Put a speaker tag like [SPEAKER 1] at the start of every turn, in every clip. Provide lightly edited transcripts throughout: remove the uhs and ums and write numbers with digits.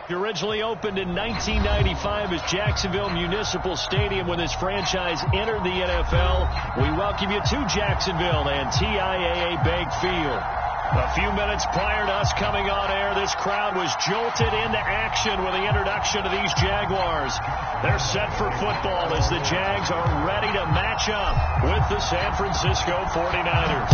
[SPEAKER 1] It originally opened in 1995 as Jacksonville Municipal Stadium when this franchise entered the NFL. We welcome you to Jacksonville and TIAA Bank Field. A few minutes prior to us coming on air, this crowd was jolted into action with the introduction of these Jaguars. They're set for football as the Jags are ready to match up with the San Francisco 49ers.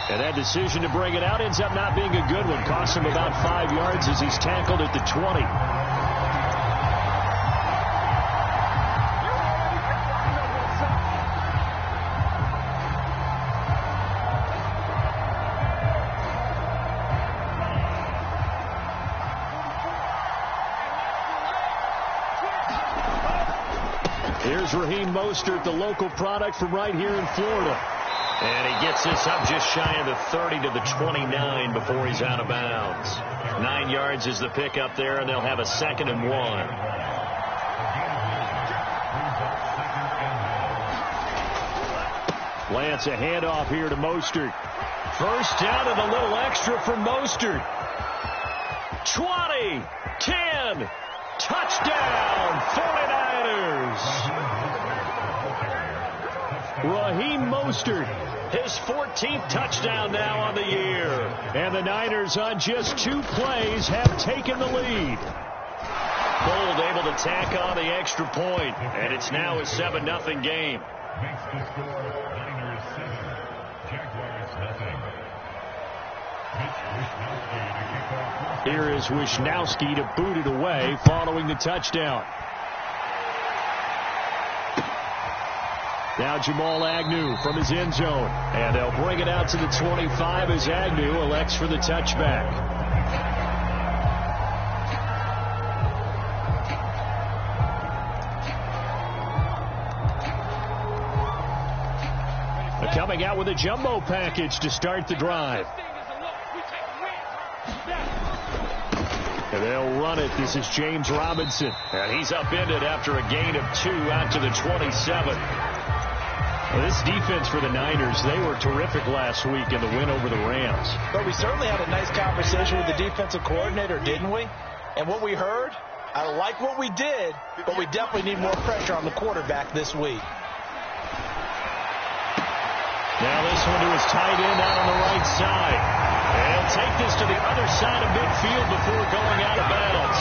[SPEAKER 1] And that decision to bring it out ends up not being a good one. Costs him about 5 yards as he's tackled at the 20. Here's Raheem Mostert, the local product from right here in Florida. And he gets this up just shy of the 30 to the 29 before he's out of bounds. 9 yards is the pickup there, and they'll have a 2nd and 1. Lance, a handoff here to Mostert. First down and a little extra from Mostert. 20, 10, touchdown, 49ers. Raheem Mostert, his 14th touchdown now on the year. And the Niners on just 2 plays have taken the lead. Gold able to tack on the extra point, and it's now a 7-0 game.
[SPEAKER 2] Makes the score Niners 7, Jaguars nothing.
[SPEAKER 1] Here is Wisnowski to boot it away following the touchdown. Now Jamal Agnew from his end zone. And they'll bring it out to the 25 as Agnew elects for the touchback. They're coming out with a jumbo package to start the drive. And they'll run it. This is James Robinson. And he's upended after a gain of 2 out to the 27. Well, this defense for the Niners, they were terrific last week in the win over the Rams.
[SPEAKER 3] But we certainly had a nice conversation with the defensive coordinator, didn't we? And what we heard, I like what we did, but we definitely need more pressure on the quarterback this week.
[SPEAKER 1] Now this one to his tight end out on the right side. And he'll take this to the other side of midfield before going out of bounds.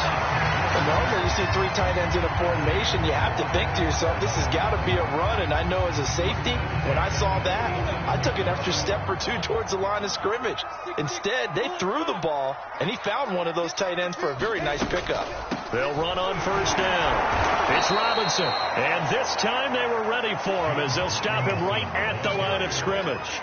[SPEAKER 3] Normally you see 3 tight ends in a formation, you have to think to yourself, this has got to be a run. And I know as a safety, when I saw that, I took an extra step or 2 towards the line of scrimmage. Instead, they threw the ball, and he found one of those tight ends for a very nice pickup.
[SPEAKER 1] They'll run on first down. It's Robinson. And this time they were ready for him as they'll stop him right at the line of scrimmage.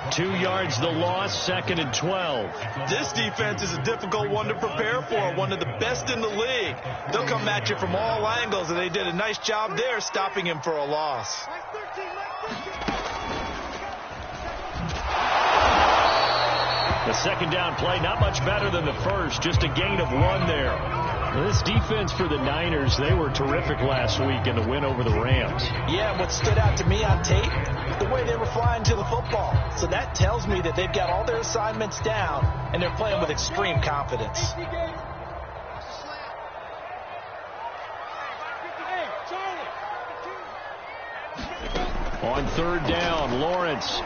[SPEAKER 1] 2 yards the loss, 2nd and 12.
[SPEAKER 3] This defense is a difficult one to prepare for, one of the best in the league. They'll come at you from all angles, and they did a nice job there stopping him for a loss.
[SPEAKER 1] The 2nd down play, not much better than the first, just a gain of 1 there. This defense for the Niners, they were terrific last week in the win over the Rams.
[SPEAKER 3] Yeah, what stood out to me on tape, the way they were flying to the football. So that tells me that they've got all their assignments down, and they're playing with extreme confidence.
[SPEAKER 1] On 3rd down, Lawrence.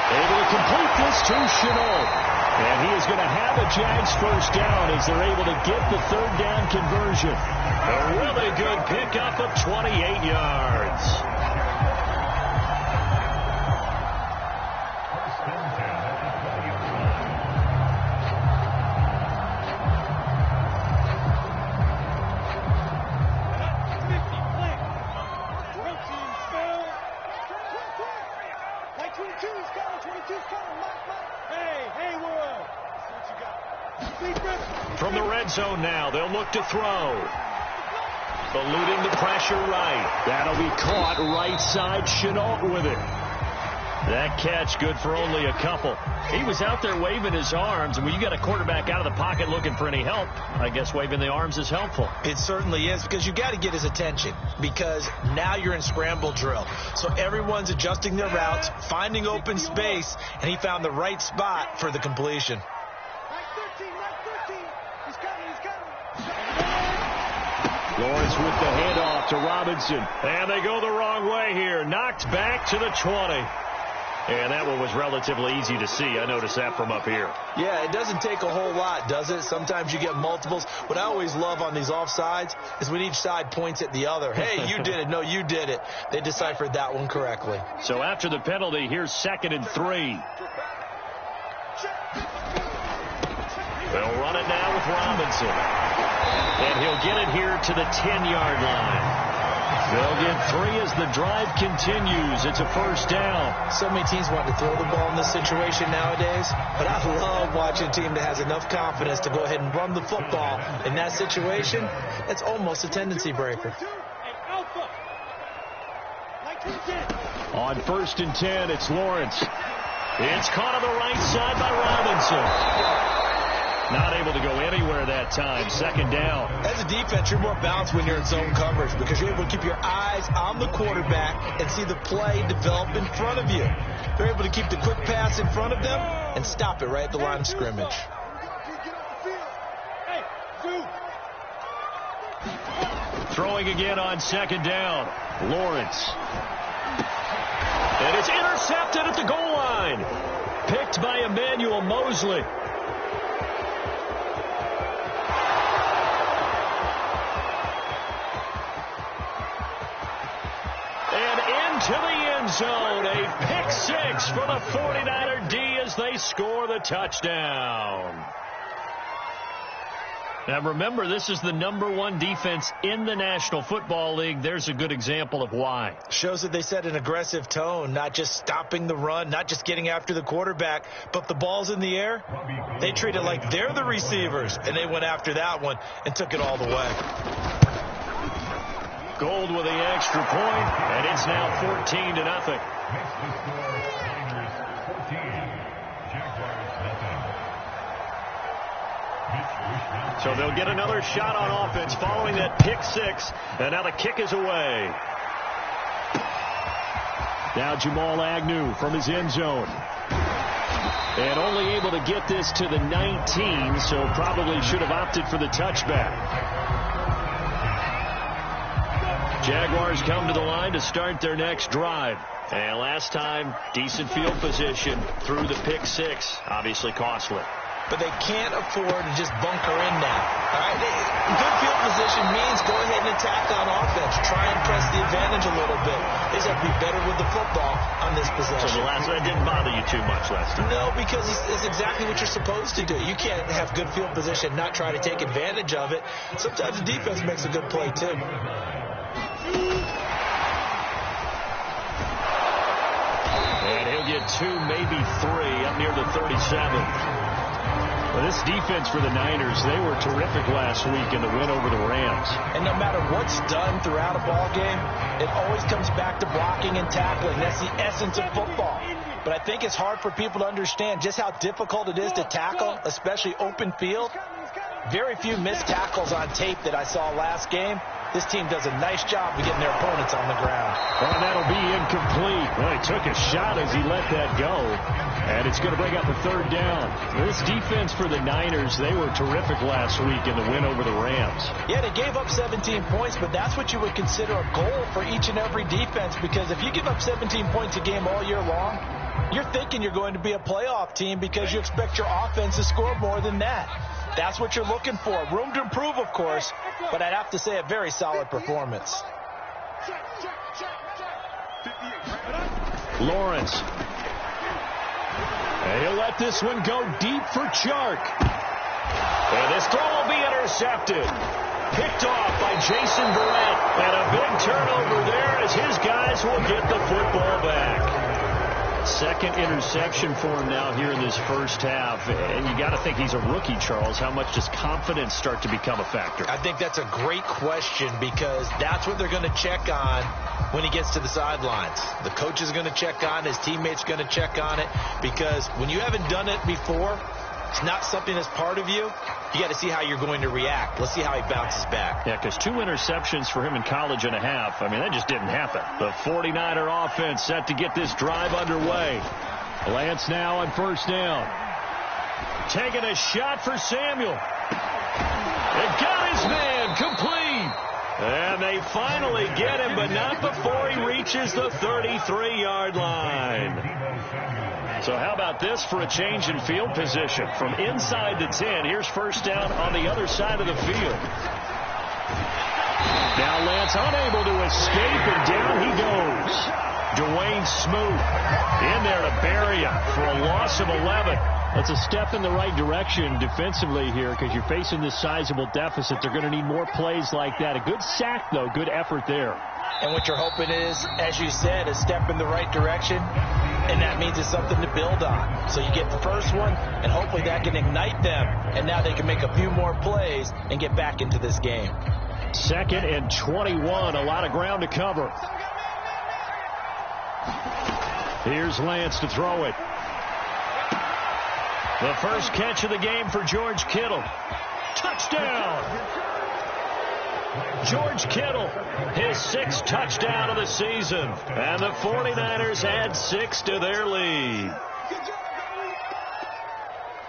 [SPEAKER 1] Able to complete this to Chenault. And he is going to have a Jags first down as they're able to get the 3rd down conversion. A really good pickup of 28 yards. From the red zone now, they'll look to throw. Eluding the pressure right. That'll be caught right side. Chenault with it. That catch good for only a couple. He was out there waving his arms, and when you got a quarterback out of the pocket looking for any help, I guess waving the arms is helpful.
[SPEAKER 3] It certainly is, because you got to get his attention, because now you're in scramble drill. So everyone's adjusting their routes, finding open space, and he found the right spot for the completion.
[SPEAKER 1] Lawrence with the handoff to Robinson. And they go the wrong way here. Knocked back to the 20. And that one was relatively easy to see. I noticed that from up here.
[SPEAKER 3] Yeah, it doesn't take a whole lot, does it? Sometimes you get multiples. What I always love on these offsides is when each side points at the other. Hey, you did it. No, you did it. They deciphered that one correctly.
[SPEAKER 1] So after the penalty, here's 2nd and 3. They'll run it now with Robinson. And he'll get it here to the 10-yard line. They'll get 3 as the drive continues. It's a first down.
[SPEAKER 3] So many teams want to throw the ball in this situation nowadays, but I love watching a team that has enough confidence to go ahead and run the football. In that situation, it's almost a tendency breaker.
[SPEAKER 1] On 1st and 10, it's Lawrence. It's caught on the right side by Robinson. Not able to go anywhere that time. 2nd down.
[SPEAKER 3] As a defense, you're more balanced when you're in zone coverage because you're able to keep your eyes on the quarterback and see the play develop in front of you. They're able to keep the quick pass in front of them and stop it right at the line of scrimmage.
[SPEAKER 1] Throwing again on 2nd down. Lawrence. And it's intercepted at the goal line. Picked by Emmanuel Mosley. To the end zone, a pick 6 for the 49er D as they score the touchdown. Now remember, this is the #1 defense in the National Football League. There's a good example of why.
[SPEAKER 3] Shows that they set an aggressive tone, not just stopping the run, not just getting after the quarterback, but the ball's in the air. They treat it like they're the receivers, and they went after that one and took it all the way.
[SPEAKER 1] Gold with the extra point, and it's now 14-0. So they'll get another shot on offense following that pick 6, and now the kick is away. Now Jamal Agnew from his end zone. And only able to get this to the 19, so probably should have opted for the touchback. Jaguars come to the line to start their next drive. And last time, decent field position through the pick 6. Obviously costly.
[SPEAKER 3] But they can't afford to just bunker in now. All right? Good field position means go ahead and attack on offense. Try and press the advantage a little bit. They just have to be better with the football on this possession.
[SPEAKER 1] So the last one didn't bother you too much last time?
[SPEAKER 3] No, because it's exactly what you're supposed to do. You can't have good field position, not try to take advantage of it. Sometimes the defense makes a good play, too.
[SPEAKER 1] And he'll get 2, maybe 3 up near the 37. Well, this defense for the Niners, they were terrific last week in the win over the Rams.
[SPEAKER 3] And no matter what's done throughout a ball game, it always comes back to blocking and tackling. That's the essence of football. But I think it's hard for people to understand just how difficult it is to tackle, especially open field. Very few missed tackles on tape that I saw last game. This team does a nice job of getting their opponents on the ground.
[SPEAKER 1] Well, that'll be incomplete. Well, he took a shot as he let that go. And it's going to bring up a 3rd down. This defense for the Niners, they were terrific last week in the win over the Rams.
[SPEAKER 3] Yeah, they gave up 17 points, but that's what you would consider a goal for each and every defense, because if you give up 17 points a game all year long, you're thinking you're going to be a playoff team because you expect your offense to score more than that. That's what you're looking for. Room to improve, of course, but I'd have to say a very solid performance.
[SPEAKER 1] Lawrence. And he'll let this one go deep for Chark. And this throw will be intercepted. Picked off by Jason Barrett. And a big turnover there as his guys will get the football back. Second interception for him now here in this first half. And you got to think he's a rookie, Charles. How much does confidence start to become a factor?
[SPEAKER 3] I think that's a great question because that's what they're going to check on when he gets to the sidelines. The coach is going to check on it. His teammates are going to check on it because when you haven't done it before, it's not something that's part of you. You got to see how you're going to react. Let's see how he bounces back.
[SPEAKER 1] Yeah, because 2 interceptions for him in college and a half. I mean, that just didn't happen. The 49er offense set to get this drive underway. Lance now on first down. Taking a shot for Samuel. It got his man complete. And they finally get him, but not before he reaches the 33-yard line. So how about this for a change in field position? From inside the 10, here's first down on the other side of the field. Now Lance unable to escape, and down he goes. Dwayne Smoot in there to bury him for a loss of 11. That's a step in the right direction defensively here because you're facing this sizable deficit. They're going to need more plays like that. A good sack, though. Good effort there.
[SPEAKER 3] And what you're hoping is, as you said, a step in the right direction, and that means it's something to build on. So you get the first one, and hopefully that can ignite them, and now they can make a few more plays and get back into this game.
[SPEAKER 1] 2nd and 21, a lot of ground to cover. Here's Lance to throw it. The first catch of the game for George Kittle. Touchdown! George Kittle, his 6th touchdown of the season. And the 49ers add 6 to their lead.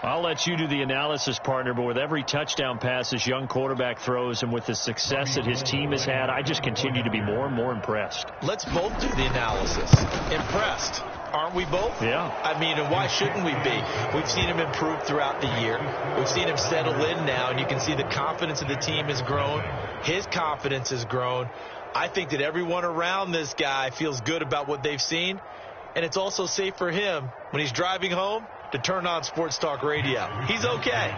[SPEAKER 1] I'll let you do the analysis, partner, but with every touchdown pass this young quarterback throws and with the success that his team has had, I just continue to be more and more impressed.
[SPEAKER 3] Let's both do the analysis. Impressed. Aren't we both?
[SPEAKER 1] Yeah.
[SPEAKER 3] I mean, and why shouldn't we be? We've seen him improve throughout the year. We've seen him settle in now, and you can see the confidence of the team has grown. His confidence has grown. I think that everyone around this guy feels good about what they've seen, and it's also safe for him when he's driving home to turn on Sports Talk Radio. He's okay.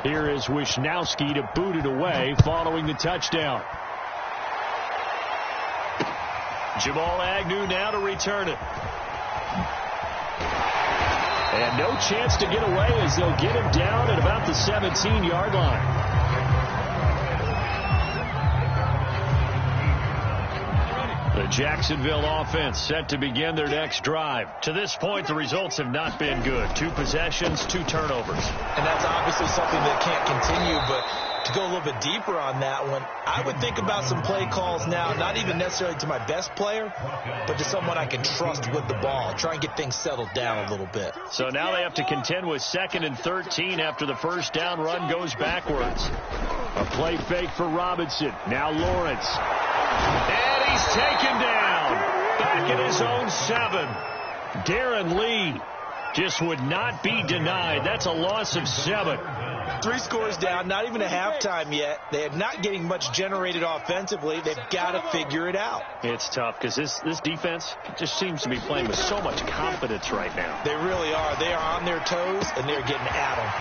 [SPEAKER 1] Here is Wisnowski to boot it away following the touchdown. Jamal Agnew now to return it. And no chance to get away as they'll get him down at about the 17-yard line. The Jacksonville offense set to begin their next drive. To this point, the results have not been good. 2 possessions, 2 turnovers.
[SPEAKER 3] And that's obviously something that can't continue, but to go a little bit deeper on that one, I would think about some play calls now, not even necessarily to my best player, but to someone I can trust with the ball. Try and get things settled down a little bit.
[SPEAKER 1] So now they have to contend with 2nd and 13 after the first down run goes backwards. A play fake for Robinson. Now Lawrence. And he's taken down. Back at his own 7. Darren Lee just would not be denied. That's a loss of 7.
[SPEAKER 3] 3 scores down, not even a halftime yet. They are not getting much generated offensively. They've got to figure it out.
[SPEAKER 1] It's tough because this defense just seems to be playing with so much confidence right now.
[SPEAKER 3] They really are. They are on their toes, and they're getting at them.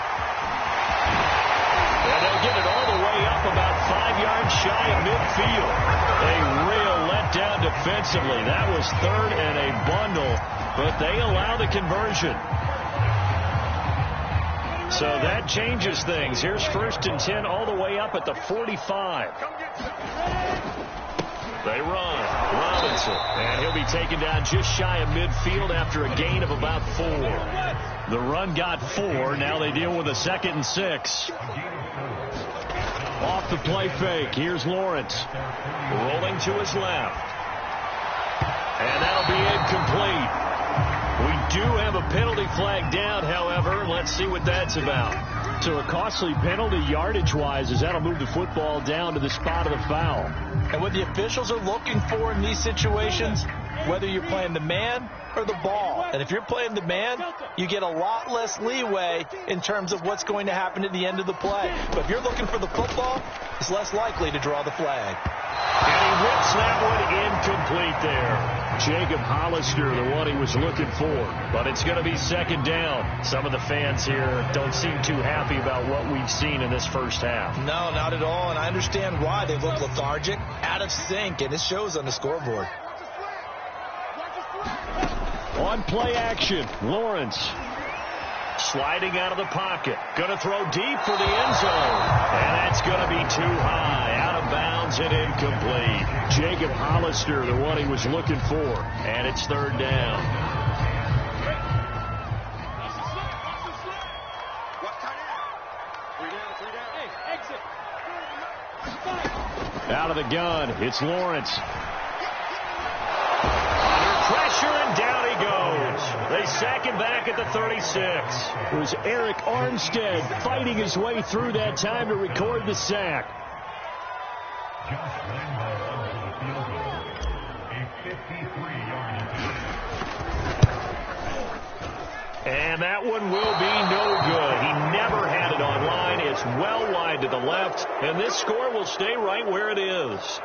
[SPEAKER 1] And they'll get it all the way up about 5 yards shy of midfield. A real letdown defensively. That was 3rd and a bundle, but they allow the conversion. So that changes things. Here's 1st and 10 all the way up at the 45. They run. Robinson. And he'll be taken down just shy of midfield after a gain of about 4. The run got 4. Now they deal with a 2nd and 6. Off the play fake. Here's Lawrence. Rolling to his left. And that'll be incomplete. We do have a penalty flag down, however. Let's see what that's about. So a costly penalty yardage-wise as that'll move the football down to the spot of the foul.
[SPEAKER 3] And what the officials are looking for in these situations, whether you're playing the man or the ball. And if you're playing the man, you get a lot less leeway in terms of what's going to happen at the end of the play. But if you're looking for the football, it's less likely to draw the flag.
[SPEAKER 1] And he whips that one incomplete there. Jacob Hollister, the one he was looking for. But it's going to be 2nd down. Some of the fans here don't seem too happy about what we've seen in this first half.
[SPEAKER 3] No, not at all. And I understand why. They look lethargic, out of sync, and it shows on the scoreboard.
[SPEAKER 1] On play action, Lawrence. Sliding out of the pocket. Going to throw deep for the end zone. And that's going to be too high. Out of bounds and incomplete. Jacob Hollister, the one he was looking for. And it's third down. Out of the gun, it's Lawrence. Under pressure, and down he goes. They sack him back at the 36. It was Eric Armstead fighting his way through that time to record the sack.
[SPEAKER 2] Josh Lambo onto the field goal. A 53-yard attempt.
[SPEAKER 1] And that one will be no good. He never had it on line. It's well wide to the left, and this score will stay right where it is.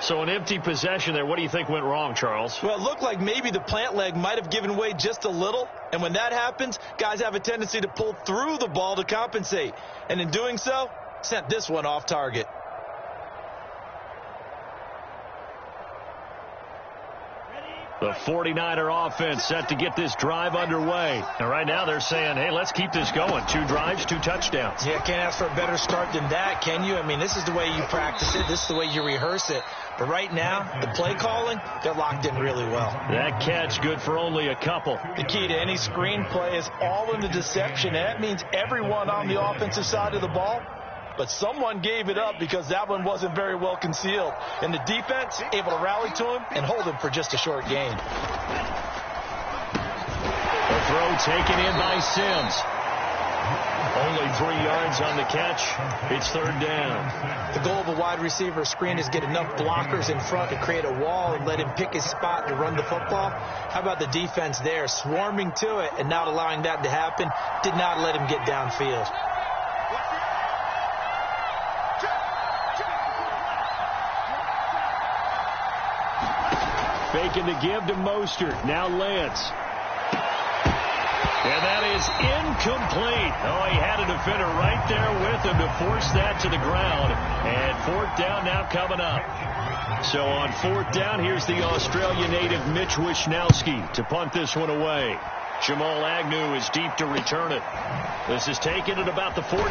[SPEAKER 1] So an empty possession there. What do you think went wrong, Charles?
[SPEAKER 3] Well, it looked like maybe the plant leg might have given way just a little, and when that happens, guys have a tendency to pull through the ball to compensate, and in doing so, sent this one off target.
[SPEAKER 1] The 49er offense set to get this drive underway. And right now they're saying, hey, let's keep this going. 2 drives, 2 touchdowns.
[SPEAKER 3] Yeah, can't ask for a better start than that, can you? I mean, this is the way you practice it. This is the way you rehearse it. But right now, the play calling, they're locked in really well.
[SPEAKER 1] That catch good for only a couple.
[SPEAKER 3] The key to any screen play is all in the deception. And that means everyone on the offensive side of the ball. But someone gave it up because that one wasn't very well concealed. And the defense able to rally to him and hold him for just a short gain.
[SPEAKER 1] The throw taken in by Sims. Only 3 yards on the catch. It's third down.
[SPEAKER 3] The goal of a wide receiver screen is get enough blockers in front to create a wall and let him pick his spot to run the football. How about the defense there, swarming to it and not allowing that to happen? Did not let him get downfield.
[SPEAKER 1] Faking the give to Mostert. Now Lance. And that is incomplete. Oh, he had a defender right there with him to force that to the ground. And fourth down now coming up. So on fourth down, here's the Australia native Mitch Wishnowski to punt this one away. Jamal Agnew is deep to return it. This is taken at about the 14.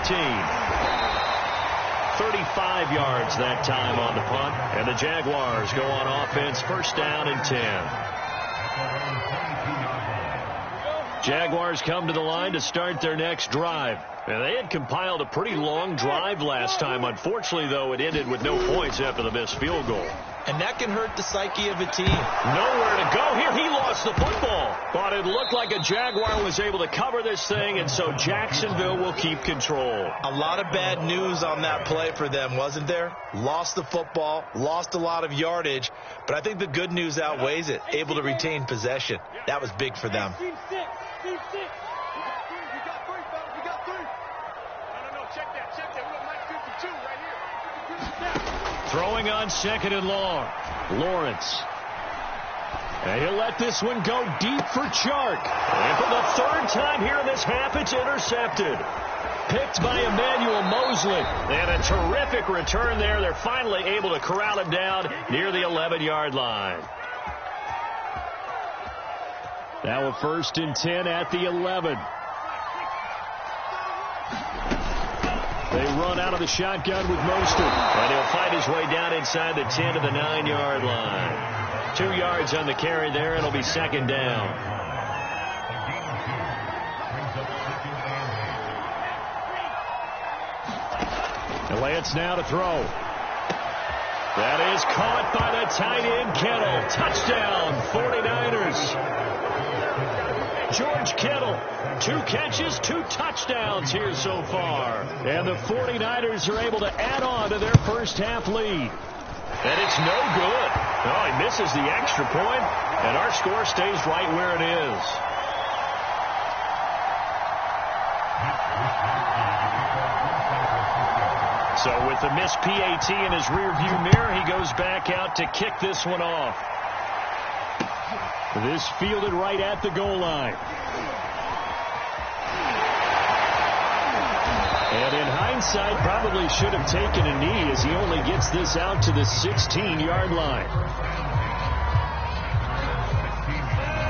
[SPEAKER 1] 35 yards that time on the punt. And the Jaguars go on offense, first down and 10. Jaguars come to the line to start their next drive. And they had compiled a pretty long drive last time. Unfortunately, though, it ended with no points after the missed field goal.
[SPEAKER 3] And that can hurt the psyche of a team.
[SPEAKER 1] Nowhere to go here. He lost the football. But it looked like a Jaguar was able to cover this thing, and so Jacksonville will keep control.
[SPEAKER 3] A lot of bad news on that play for them, wasn't there? Lost the football, lost a lot of yardage, but I think the good news outweighs it. Able to retain possession. That was big for them.
[SPEAKER 1] Throwing on second and long. Lawrence. And he'll let this one go deep for Chark. And for the third time here in this half, it's intercepted. Picked by Emmanuel Mosley. And a terrific return there. They're finally able to corral him down near the 11-yard line. Now a first and 10 at the 11. They run out of the shotgun with Mostert. And he'll fight his way down inside the 10 to the 9-yard line. 2 yards on the carry there. It'll be second down. And Lance now to throw. That is caught by the tight end, Kittle. Touchdown, 49ers. George Kittle, 2 catches, 2 touchdowns here so far. And the 49ers are able to add on to their first half lead. And it's no good. Oh, he misses the extra point, and our score stays right where it is. So with the missed PAT in his rearview mirror, he goes back out to kick this one off. This fielded right at the goal line. And in hindsight, probably should have taken a knee as he only gets this out to the 16-yard line.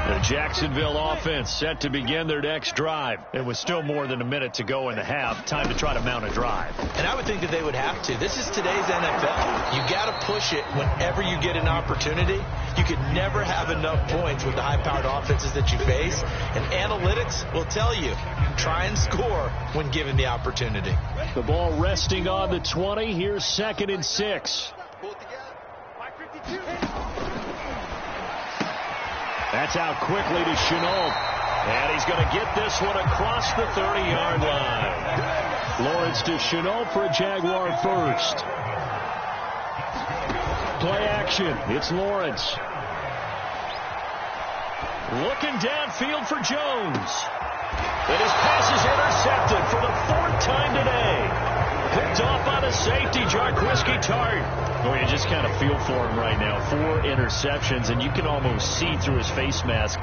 [SPEAKER 1] The Jacksonville offense set to begin their next drive. It was still more than a minute to go in the half. Time to try to mount a drive.
[SPEAKER 3] And I would think that they would have to. This is today's NFL. You got to push it whenever you get an opportunity. You could never have enough points with the high-powered offenses that you face. And analytics will tell you, try and score when given the opportunity.
[SPEAKER 1] The ball resting on the 20. Here's 2nd and 6. That's out quickly to Chenault. And he's going to get this one across the 30-yard line. Lawrence to Chenault for a Jaguar first. Play action. It's Lawrence. Looking downfield for Jones. And his pass is intercepted for the 4th time today. Picked off by the safety, Jarquiski Tart. Well, you just kind of feel for him right now. 4 interceptions, and you can almost see through his face mask.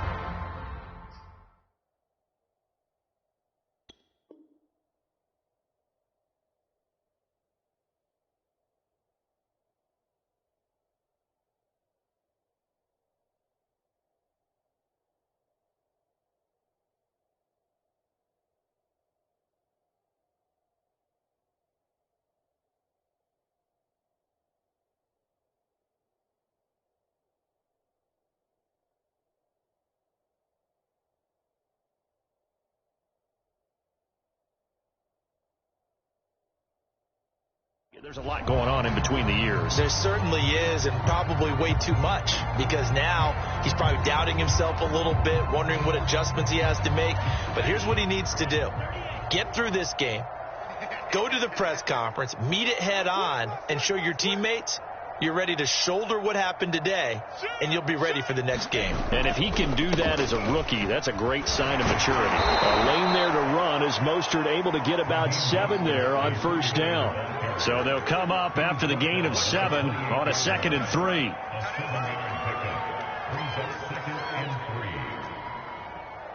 [SPEAKER 1] There's a lot going on in between the years.
[SPEAKER 3] There certainly is, and probably way too much, because now he's probably doubting himself a little bit, wondering what adjustments he has to make. But here's what he needs to do. Get through this game, go to the press conference, meet it head on, and show your teammates you're ready to shoulder what happened today, and you'll be ready for the next game.
[SPEAKER 1] And if he can do that as a rookie, that's a great sign of maturity. A lane there to run as Mostert able to get about 7 there on 1st down. So they'll come up after the gain of 7 on a 2nd and 3.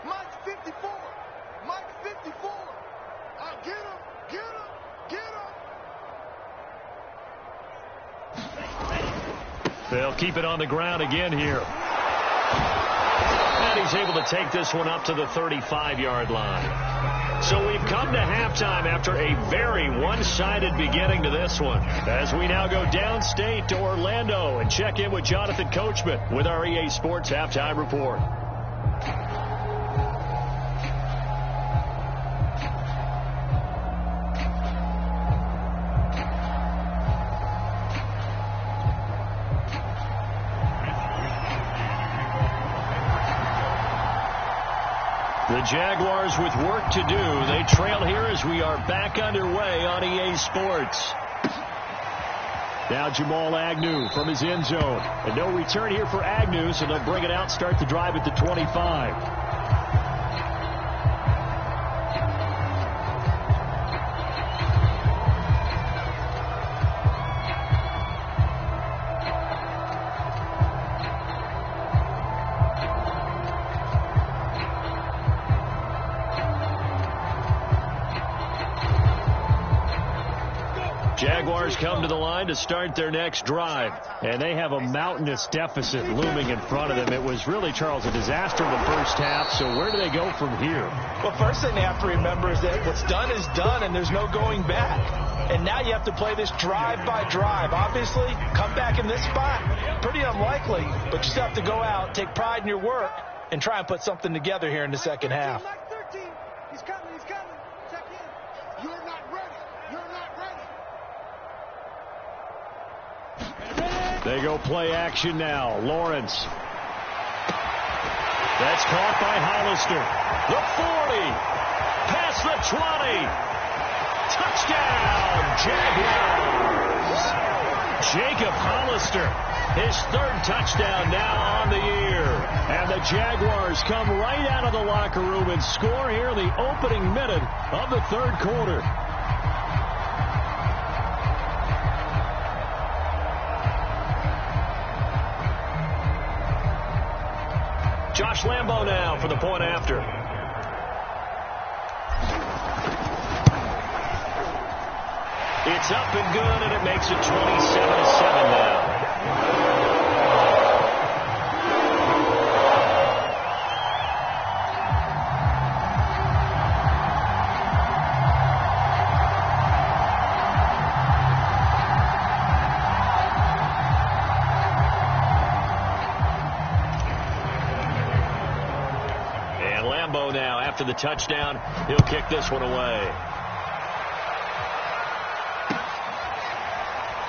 [SPEAKER 4] Mike 54. Mike 54. Get him. Get him. Get him.
[SPEAKER 1] They'll keep it on the ground again here. And he's able to take this one up to the 35-yard line. So we've come to halftime after a very one-sided beginning to this one. As we now go downstate to Orlando and check in with Jonathan Coachman with our EA Sports Halftime Report. The Jaguars with work to do. They trail here as we are back underway on EA Sports. Now Jamal Agnew from his end zone. And no return here for Agnew, so they'll bring it out, start the drive at the 25. Jaguars come to the line to start their next drive, and they have a mountainous deficit looming in front of them. It was really, Charles, a disaster in the first half, so where do they go from here?
[SPEAKER 3] Well, first thing they have to remember is that what's done is done, and there's no going back. And now you have to play this drive by drive. Obviously, come back in this spot, pretty unlikely, but you still have to go out, take pride in your work, and try and put something together here in the second half.
[SPEAKER 4] He's coming. Check in. You're not ready. You're not ready.
[SPEAKER 1] They go play action now. Lawrence. That's caught by Hollister. The 40. Past the 20. Touchdown, Jaguars. Jacob Hollister. His 3rd touchdown now on the year. And the Jaguars come right out of the locker room and score here in the opening minute of the 3rd quarter. Josh Lambo now for the point after. It's up and good, and it makes it 27-7 now. Lambeau now after the touchdown. He'll kick this one away.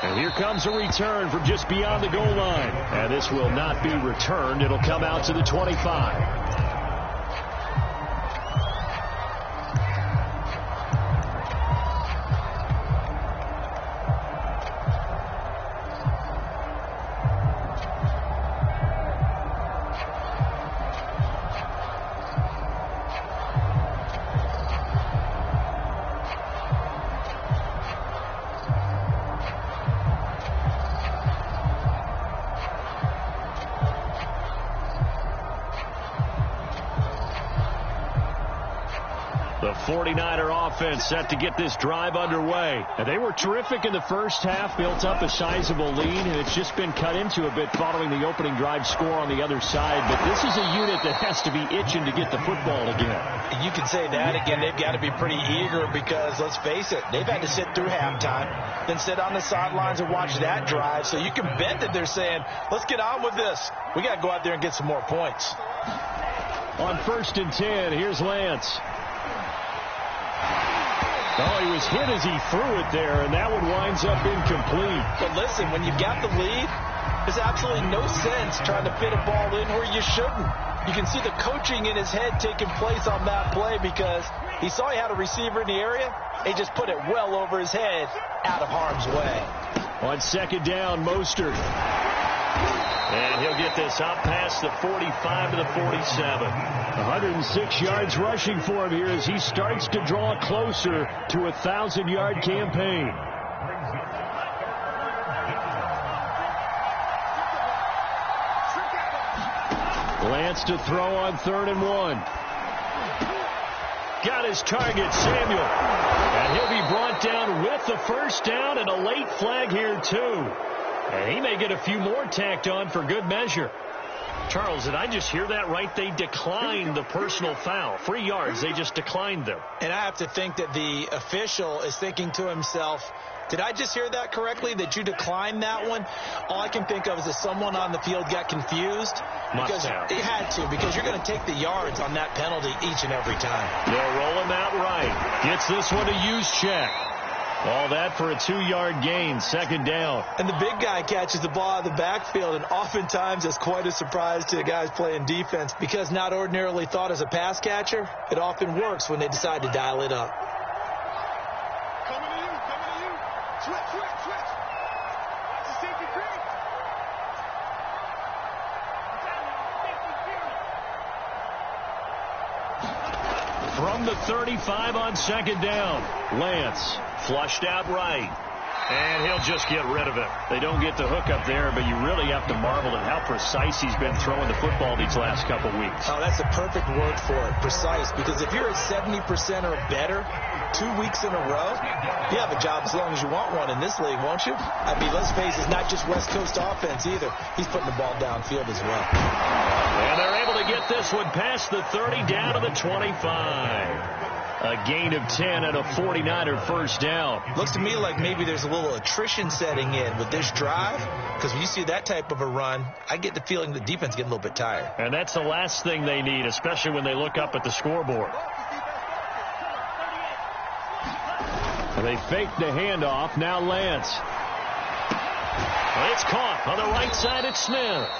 [SPEAKER 1] And here comes a return from just beyond the goal line. And this will not be returned. It'll come out to the 25. The 49er offense set to get this drive underway. And they were terrific in the first half, built up a sizable lead, and it's just been cut into a bit following the opening drive score on the other side. But this is a unit that has to be itching to get the football again.
[SPEAKER 3] You can say that again. They've got to be pretty eager because, let's face it, they've had to sit through halftime, then sit on the sidelines and watch that drive. So you can bet that they're saying, let's get on with this. We got to go out there and get some more points.
[SPEAKER 1] On 1st and 10, here's Lance. Oh, he was hit as he threw it there, and that one winds up incomplete.
[SPEAKER 3] But listen, when you've got the lead, there's absolutely no sense trying to fit a ball in where you shouldn't. You can see the coaching in his head taking place on that play because he saw he had a receiver in the area. He just put it well over his head out of harm's way.
[SPEAKER 1] On 2nd down, Mostert. And he'll get this up past the 45 to the 47. 106 yards rushing for him here as he starts to draw closer to a 1,000-yard campaign. Lance to throw on 3rd and 1. Got his target, Samuel. And he'll be brought down with the first down and a late flag here, too. And he may get a few more tacked on for good measure. Charles, did I just hear that right? They declined the personal foul. 3 yards, they just declined them.
[SPEAKER 3] And I have to think that the official is thinking to himself, did I just hear that correctly, that you declined that one? All I can think of is that someone on the field got confused. Because it had to, because you're going to take the yards on that penalty each and every time.
[SPEAKER 1] They'll roll him out right. Gets this one to Juszczyk. All that for a 2-yard gain, 2nd down.
[SPEAKER 3] And the big guy catches the ball out of the backfield, and oftentimes it's quite a surprise to the guys playing defense because not ordinarily thought as a pass catcher, it often works when they decide to dial it up.
[SPEAKER 4] Coming to you. Switch. It's a safety creek.
[SPEAKER 1] From the 35 on 2nd down, Lance flushed out right. And he'll just get rid of it. They don't get the hook up there, but you really have to marvel at how precise he's been throwing the football these last couple weeks.
[SPEAKER 3] Oh, that's a perfect word for it, precise, because if you're at 70% or better 2 weeks in a row, you have a job as long as you want one in this league, won't you? I mean, let's face it, it's not just West Coast offense either. He's putting the ball downfield as well.
[SPEAKER 1] And they're able to get this one past the 30 down to the 25. A gain of 10 and a 49er first down.
[SPEAKER 3] Looks to me like maybe there's a little attrition setting in with this drive, because when you see that type of a run, I get the feeling the defense getting a little bit tired.
[SPEAKER 1] And that's the last thing they need, especially when they look up at the scoreboard. And they fake the handoff. Now Lance. It's caught on the right side at Smith.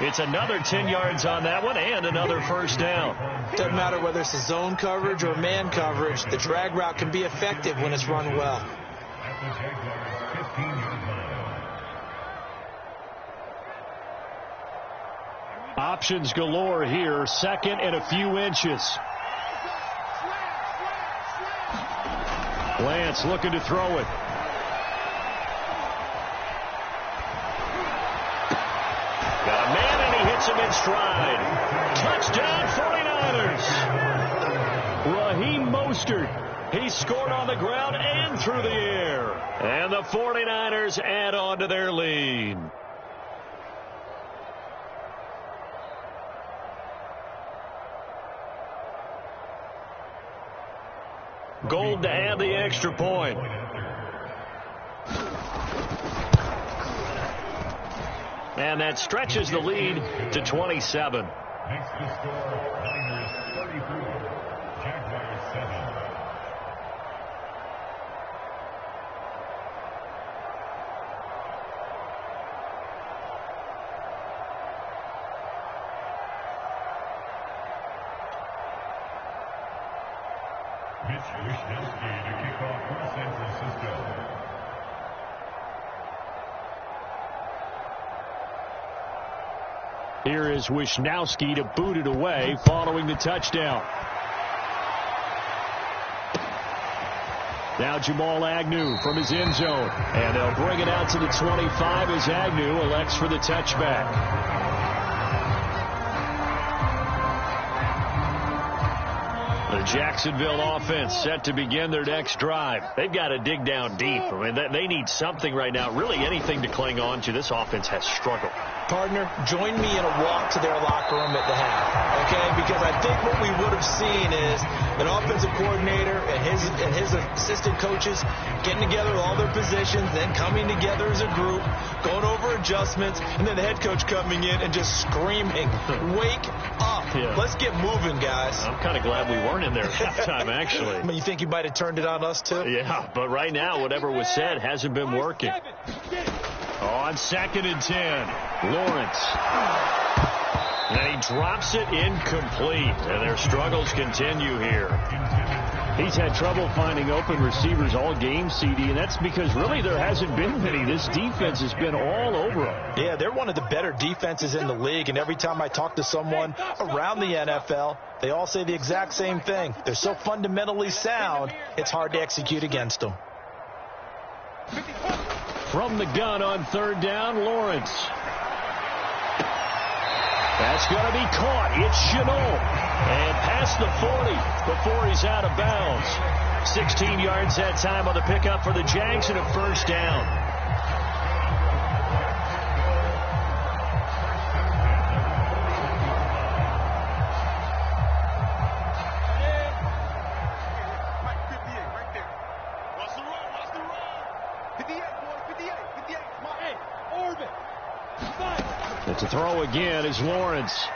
[SPEAKER 1] It's another 10 yards on that one and another first down.
[SPEAKER 3] Doesn't matter whether it's a zone coverage or man coverage. The drag route can be effective when it's run well.
[SPEAKER 1] Options galore here. 2nd and a few inches. Lance looking to throw it. Got a man and he hits him in stride. Touchdown 49ers. Raheem Mostert. He scored on the ground and through the air. And the 49ers add on to their lead. Gold to add the extra point. And that stretches the lead to 27.
[SPEAKER 2] Makes the score Niners 34, Jaguars 7. Mitch Wishnowsky to kick off for San Francisco.
[SPEAKER 1] Here is Wishnowsky to boot it away following the touchdown. Now Jamal Agnew from his end zone. And they'll bring it out to the 25 as Agnew elects for the touchback. The Jacksonville offense set to begin their next drive. They've got to dig down deep. I mean, they need something right now, really anything to cling on to. This offense has struggled.
[SPEAKER 3] Partner, join me in a walk to their locker room at the half, okay? Because I think what we would have seen is an offensive coordinator and his assistant coaches getting together with all their positions, then coming together as a group, going over adjustments, and then the head coach coming in and just screaming, "Wake up. Yeah. Let's get moving, guys."
[SPEAKER 1] I'm kind of glad we weren't in there at halftime, actually.
[SPEAKER 3] I mean, you think he might have turned it on us, too?
[SPEAKER 1] Yeah, but right now, whatever was said hasn't been working. On 2nd and 10, Lawrence. And he drops it incomplete. And their struggles continue here. He's had trouble finding open receivers all game, CD, and that's because really there hasn't been many. This defense has been all over him.
[SPEAKER 3] Yeah, they're one of the better defenses in the league, and every time I talk to someone around the NFL, they all say the exact same thing. They're so fundamentally sound, it's hard to execute against them.
[SPEAKER 1] From the gun on 3rd down, Lawrence. That's going to be caught. It's Chenault. And past the 40 before he's out of bounds. 16 yards that time on the pickup for the Jags and a 1st down. To throw again is Lawrence.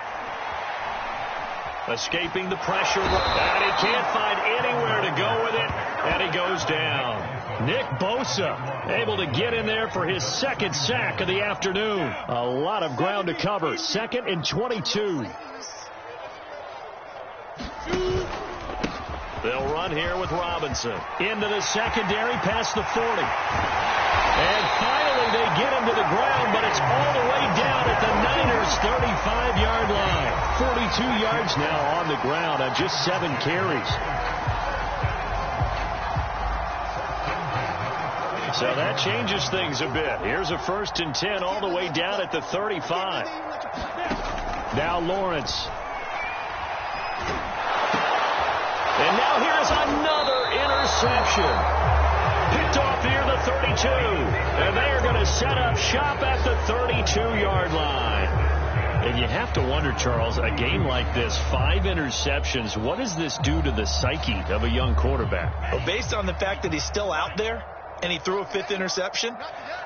[SPEAKER 1] Escaping the pressure. And he can't find anywhere to go with it. And he goes down. Nick Bosa able to get in there for his 2nd sack of the afternoon. A lot of ground to cover. 2nd and 22. They'll run here with Robinson. Into the secondary past the 40. And finally they get him to the ground, but it's all the way down at the Niners' 35-yard line. 42 yards now on the ground on just 7 carries. So that changes things a bit. Here's a 1st and 10 all the way down at the 35. Now Lawrence. And now here's another interception. Picked off near the 32. And they're going to set up shop at the 32-yard line. And you have to wonder, Charles, a game like this, 5 interceptions, what does this do to the psyche of a young quarterback?
[SPEAKER 3] Well, based on the fact that he's still out there and he threw a 5th interception,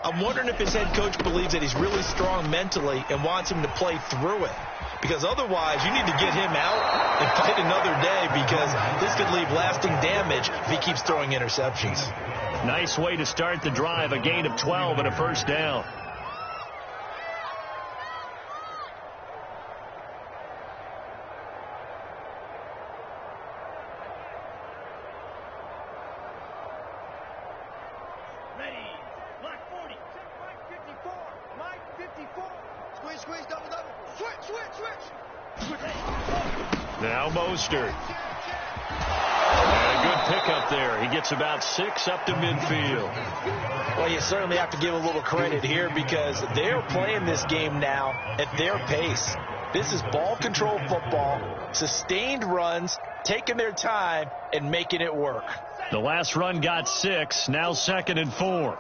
[SPEAKER 3] I'm wondering if his head coach believes that he's really strong mentally and wants him to play through it. Because otherwise, you need to get him out and fight another day, because this could leave lasting damage if he keeps throwing interceptions.
[SPEAKER 1] Nice way to start the drive, a gain of 12 and a 1st down.
[SPEAKER 4] Ready. Block 40. Check Mike 54. Mike 54. Squeeze, double. Switch.
[SPEAKER 1] Now Mostert. And a good pickup there. He gets about 6 up to midfield.
[SPEAKER 3] Well, you certainly have to give a little credit here, because they're playing this game now at their pace. This is ball control football, sustained runs, taking their time and making it work.
[SPEAKER 1] The last run got 6. Now 2nd and 4.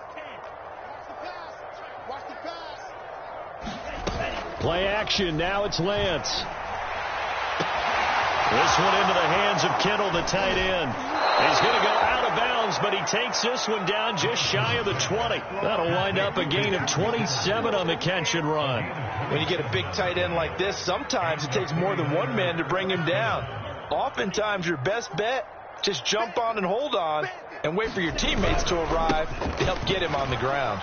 [SPEAKER 1] Play action. Now it's Lance. This one into the hands of Kittle, the tight end. He's going to go out of bounds, but he takes this one down just shy of the 20. That'll wind up a gain of 27 on the catch and run.
[SPEAKER 3] When you get a big tight end like this, sometimes it takes more than one man to bring him down. Oftentimes, your best bet, just jump on and hold on and wait for your teammates to arrive to help get him on the ground.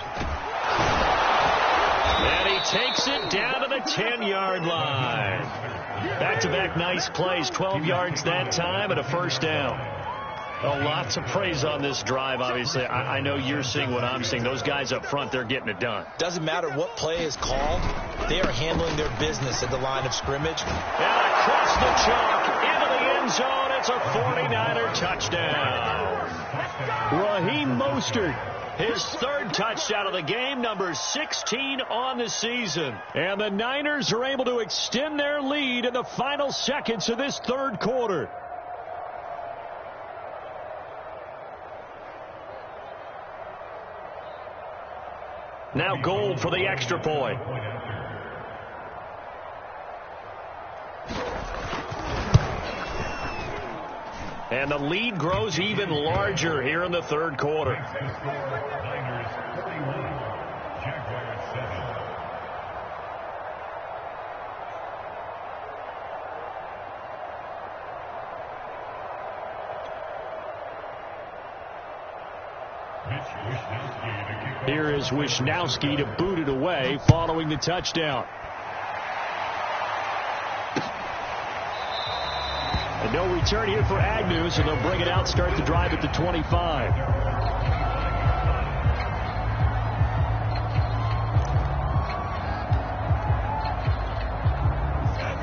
[SPEAKER 1] And he takes it down to the 10-yard line. Back-to-back nice plays, 12 yards that time and a first down. Oh, lots of praise on this drive, obviously. I know you're seeing what I'm seeing. Those guys up front, they're getting it done.
[SPEAKER 3] Doesn't matter what play is called. They are handling their business at the line of scrimmage.
[SPEAKER 1] And across the chalk, into the end zone, it's a 49er touchdown. Raheem Mostert, his third touchdown of the game, number 16 on the season. And the Niners are able to extend their lead in the final seconds of this third quarter. Now Gold for the extra point. And the lead grows even larger here in the third quarter.
[SPEAKER 2] Niners 31, Jaguars 7.
[SPEAKER 1] Here is Wisnowski to boot it away following the touchdown. And no return here for Agnew, so they'll bring it out, start the drive at the 25.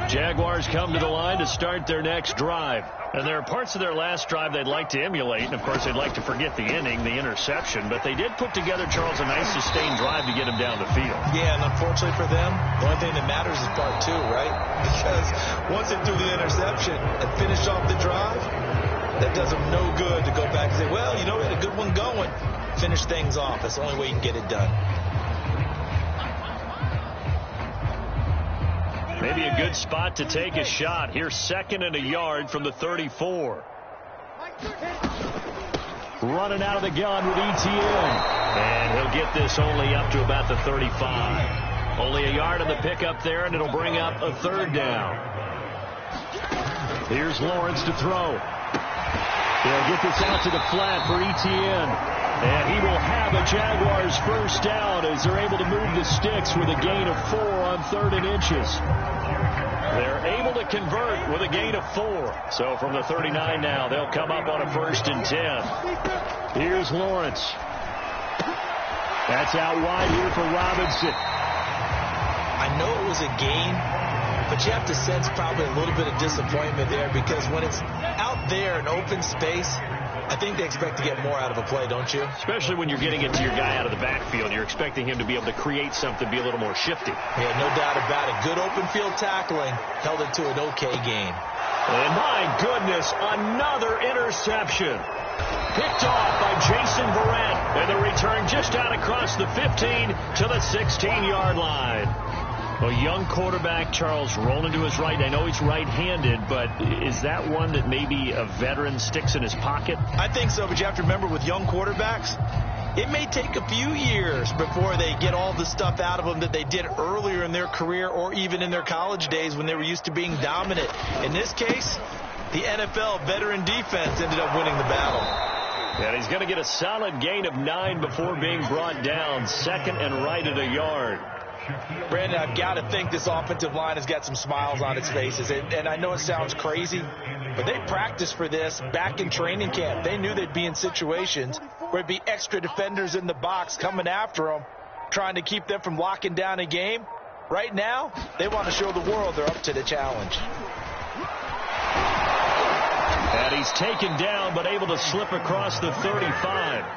[SPEAKER 1] Jaguars come to the line to start their next drive. And there are parts of their last drive they'd like to emulate. And, of course, they'd like to forget the inning, the interception. But they did put together, Charles, a nice sustained drive to get him down the field.
[SPEAKER 3] Yeah, and unfortunately for them, the only thing that matters is part two, right? Because once they threw the interception and finished off the drive, that does them no good to go back and say, well, you know, we had a good one going. Finish things off. That's the only way you can get it done.
[SPEAKER 1] Maybe a good spot to take a shot. Here's 2nd and a yard from the 34. Running out of the gun with ETN. And he'll get this only up to about the 35. Only a yard on the pickup there, and it'll bring up a third down. Here's Lawrence to throw. They'll get this out to the flat for ETN. And he will have a Jaguars first down as they're able to move the sticks with a gain of 4 on 3rd and inches. They're able to convert with a gain of 4. So from the 39 now, they'll come up on a 1st and 10. Here's Lawrence. That's out wide here for Robinson.
[SPEAKER 3] I know it was a gain, but you have to sense probably a little bit of disappointment there because when it's out there in open space, I think they expect to get more out of a play, don't you?
[SPEAKER 1] Especially when you're getting it to your guy out of the backfield. You're expecting him to be able to create something, be a little more shifty.
[SPEAKER 3] Yeah, no doubt about it. Good open field tackling held it to an okay gain.
[SPEAKER 1] And my goodness, another interception. Picked off by Jason Verrett. And the return just out across the 15 to the 16-yard line. A young quarterback, Charles, rolling to his right. I know he's right-handed, but is that one that maybe a veteran sticks in his pocket?
[SPEAKER 3] I think so, but you have to remember with young quarterbacks, it may take a few years before they get all the stuff out of them that they did earlier in their career or even in their college days when they were used to being dominant. In this case, the NFL veteran defense ended up winning the battle.
[SPEAKER 1] And he's going to get a solid gain of 9 before being brought down. 2nd and right at a yard.
[SPEAKER 3] Brandon, I've got to think this offensive line has got some smiles on its faces. And I know it sounds crazy, but they practiced for this back in training camp. They knew they'd be in situations where it'd be extra defenders in the box coming after them, trying to keep them from locking down a game. Right now, they want to show the world they're up to the challenge.
[SPEAKER 1] And he's taken down, but able to slip across the 35.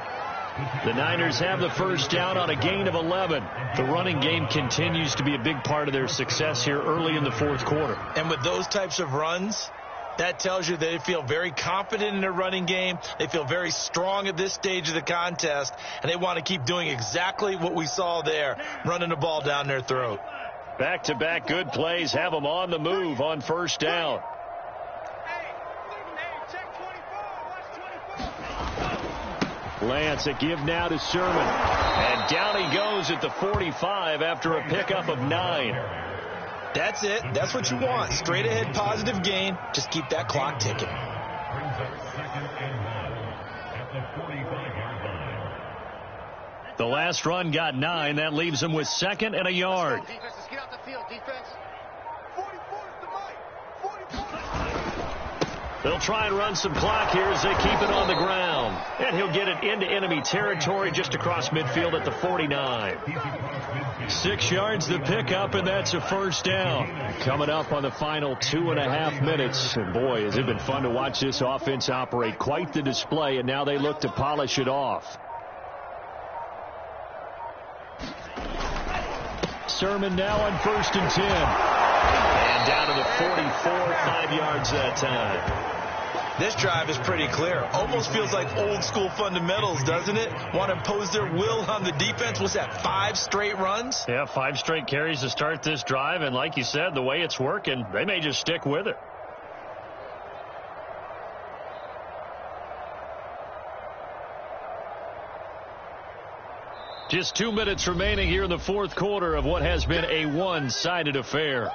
[SPEAKER 1] The Niners have the first down on a gain of 11. The running game continues to be a big part of their success here early in the fourth quarter.
[SPEAKER 3] And with those types of runs, that tells you they feel very confident in their running game. They feel very strong at this stage of the contest, and they want to keep doing exactly what we saw there, running the ball down their throat.
[SPEAKER 1] Back-to-back good plays have them on the move on first down. Lance, a give now to Sermon. And down he goes at the 45 after a pickup of 9.
[SPEAKER 3] That's it. That's what you want. Straight ahead positive gain. Just keep that clock ticking.
[SPEAKER 2] Brings up 2nd and 1 at the 45-yard line.
[SPEAKER 1] The last run got 9. That leaves him with 2nd and a yard.
[SPEAKER 4] Defense, let's get out the field. Defense. 44 is the mic. 44.
[SPEAKER 1] They'll try and run some clock here as they keep it on the ground. And he'll get it into enemy territory just across midfield at the 49. 6 yards the pickup, and that's a first down. Coming up on the final 2.5 minutes. And boy, has it been fun to watch this offense operate. Quite the display, and now they look to polish it off. Sermon now on 1st and 10. And down to the 44, 5 yards that time.
[SPEAKER 3] This drive is pretty clear. Almost feels like old school fundamentals, doesn't it? Want to impose their will on the defense. What's that, 5 straight runs?
[SPEAKER 1] Yeah, 5 straight carries to start this drive. And like you said, the way it's working, they may just stick with it. Just 2 minutes remaining here in the 4th quarter of what has been a one-sided affair.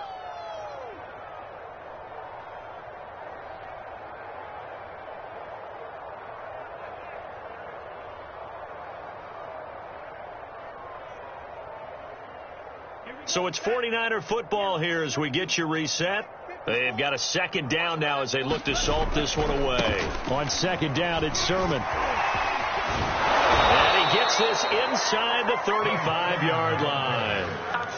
[SPEAKER 1] So it's 49er football here as we get you reset. They've got a 2nd down now as they look to salt this one away. On 2nd down, it's Sermon. And he gets this inside the 35-yard line.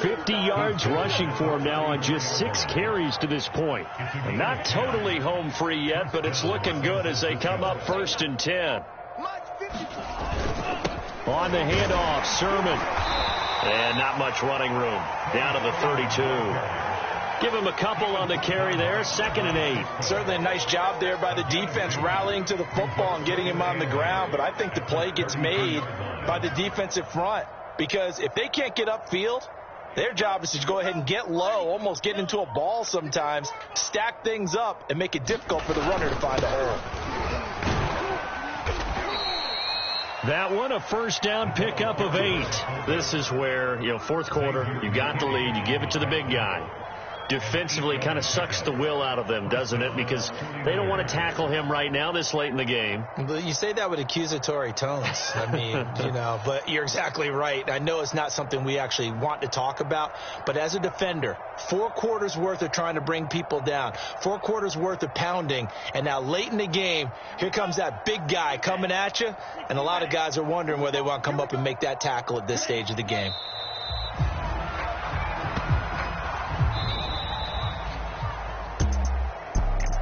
[SPEAKER 1] 50 yards rushing for him now on just 6 carries to this point. And not totally home free yet, but it's looking good as they come up 1st and 10. On the handoff, Sermon. And not much running room. Down to the 32. Give him a couple on the carry there. 2nd and 8.
[SPEAKER 3] Certainly a nice job there by the defense rallying to the football and getting him on the ground. But I think the play gets made by the defensive front. Because if they can't get upfield, their job is to go ahead and get low, almost get into a ball sometimes, stack things up, and make it difficult for the runner to find a hole.
[SPEAKER 1] That one, a 1st down pickup of 8. This is where, 4th quarter, you got the lead, you give it to the big guy. Defensively kind of sucks the will out of them, doesn't it? Because they don't want to tackle him right now this late in the game.
[SPEAKER 3] But you say that with accusatory tones. I mean, but you're exactly right. I know it's not something we actually want to talk about, but as a defender, 4 quarters worth of trying to bring people down, 4 quarters worth of pounding, and now late in the game, here comes that big guy coming at you, and a lot of guys are wondering whether they want to come up and make that tackle at this stage of the game.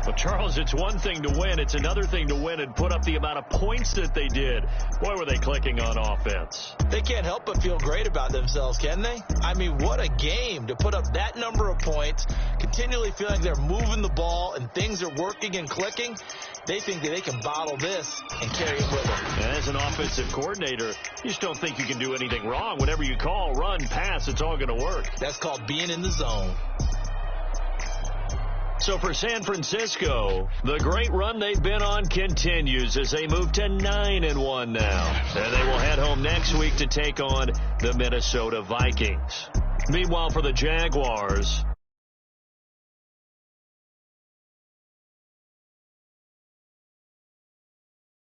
[SPEAKER 1] Well, Charles, it's one thing to win. It's another thing to win and put up the amount of points that they did. Boy, were they clicking on offense.
[SPEAKER 3] They can't help but feel great about themselves, can they? I mean, what a game to put up that number of points, continually feeling they're moving the ball and things are working and clicking. They think that they can bottle this and carry it with them.
[SPEAKER 1] And as an offensive coordinator, you just don't think you can do anything wrong. Whatever you call, run, pass, it's all going to work.
[SPEAKER 3] That's called being in the zone.
[SPEAKER 1] So for San Francisco, the great run they've been on continues as they move to 9-1 now. And they will head home next week to take on the Minnesota Vikings. Meanwhile, for the Jaguars,